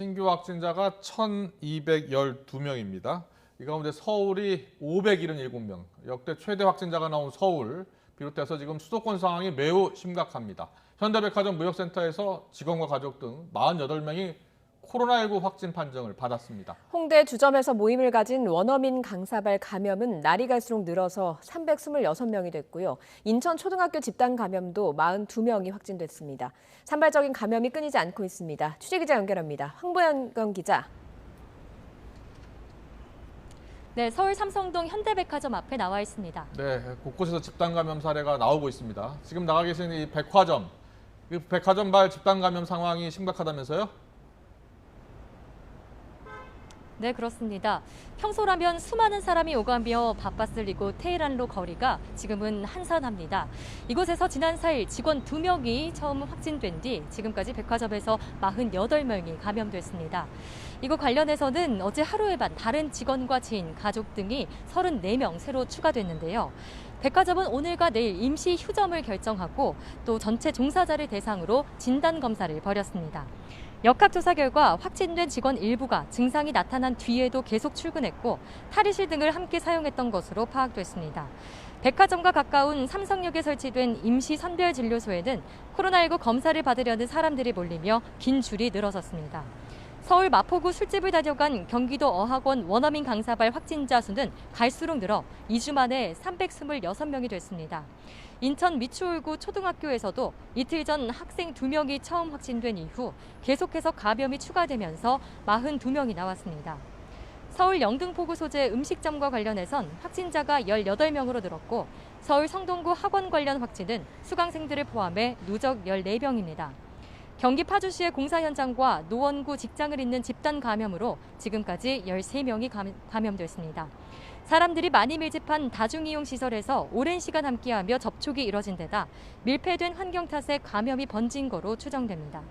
신규 확진자가 1,212명입니다. 이 가운데 서울이 577명, 역대 최대 확진자가 나온 서울, 비롯해서 지금 수도권 상황이 매우 심각합니다. 현대백화점 무역센터에서 직원과 가족 등 48명이 코로나19 확진 판정을 받았습니다. 홍대 주점에서 모임을 가진 원어민 강사발 감염은 날이 갈수록 늘어서 326명이 됐고요. 인천 초등학교 집단 감염도 42명이 확진됐습니다. 산발적인 감염이 끊이지 않고 있습니다. 취재기자 연결합니다. 황보영 기자. 네, 서울 삼성동 현대백화점 앞에 나와 있습니다. 네, 곳곳에서 집단 감염 사례가 나오고 있습니다. 지금 나가 계신 이 백화점, 백화점발 집단 감염 상황이 심각하다면서요? 네, 그렇습니다. 평소라면 수많은 사람이 오가며 바빴을 이곳 테헤란로 거리가 지금은 한산합니다. 이곳에서 지난 4일 직원 2명이 처음 확진된 뒤 지금까지 백화점에서 48명이 감염됐습니다. 이곳 관련해서는 어제 하루에만 다른 직원과 지인, 가족 등이 34명 새로 추가됐는데요. 백화점은 오늘과 내일 임시 휴점을 결정하고 또 전체 종사자를 대상으로 진단검사를 벌였습니다. 역학조사 결과 확진된 직원 일부가 증상이 나타난 뒤에도 계속 출근했고 탈의실 등을 함께 사용했던 것으로 파악됐습니다. 백화점과 가까운 삼성역에 설치된 임시 선별진료소에는 코로나19 검사를 받으려는 사람들이 몰리며 긴 줄이 늘어섰습니다. 서울 마포구 술집을 다녀간 경기도 어학원 원어민 강사발 확진자 수는 갈수록 늘어 2주 만에 326명이 됐습니다. 인천 미추홀구 초등학교에서도 이틀 전 학생 2명이 처음 확진된 이후 계속해서 감염이 추가되면서 42명이 나왔습니다. 서울 영등포구 소재 음식점과 관련해선 확진자가 18명으로 늘었고 서울 성동구 학원 관련 확진은 수강생들을 포함해 누적 14명입니다. 경기 파주시의 공사 현장과 노원구 직장을 잇는 집단 감염으로 지금까지 13명이 감염됐습니다. 사람들이 많이 밀집한 다중이용 시설에서 오랜 시간 함께하며 접촉이 이뤄진 데다 밀폐된 환경 탓에 감염이 번진 거로 추정됩니다.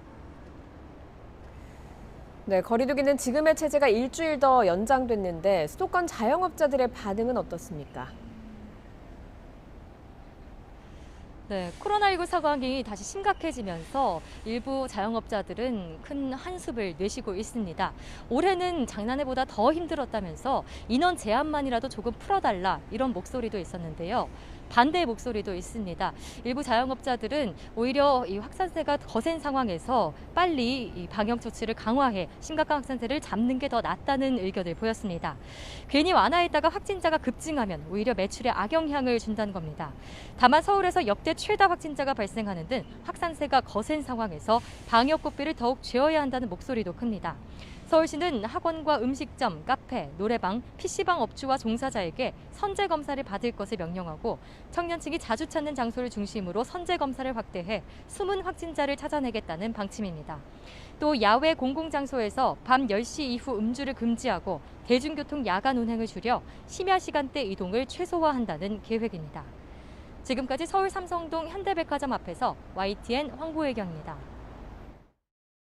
네, 거리두기는 지금의 체제가 일주일 더 연장됐는데 수도권 자영업자들의 반응은 어떻습니까? 네, 코로나19 상황이 다시 심각해지면서 일부 자영업자들은 큰 한숨을 내쉬고 있습니다. 올해는 작년에보다 더 힘들었다면서 인원 제한만이라도 조금 풀어달라 이런 목소리도 있었는데요. 반대의 목소리도 있습니다. 일부 자영업자들은 오히려 이 확산세가 거센 상황에서 빨리 이 방역 조치를 강화해 심각한 확산세를 잡는 게 더 낫다는 의견을 보였습니다. 괜히 완화했다가 확진자가 급증하면 오히려 매출에 악영향을 준다는 겁니다. 다만 서울에서 역대 최다 확진자가 발생하는 등 확산세가 거센 상황에서 방역 고삐를 더욱 쥐어야 한다는 목소리도 큽니다. 서울시는 학원과 음식점, 카페, 노래방, PC방 업주와 종사자에게 선제 검사를 받을 것을 명령하고 청년층이 자주 찾는 장소를 중심으로 선제 검사를 확대해 숨은 확진자를 찾아내겠다는 방침입니다. 또 야외 공공장소에서 밤 10시 이후 음주를 금지하고 대중교통 야간 운행을 줄여 심야 시간대 이동을 최소화한다는 계획입니다. 지금까지 서울 삼성동 현대백화점 앞에서 YTN 황보혜경입니다.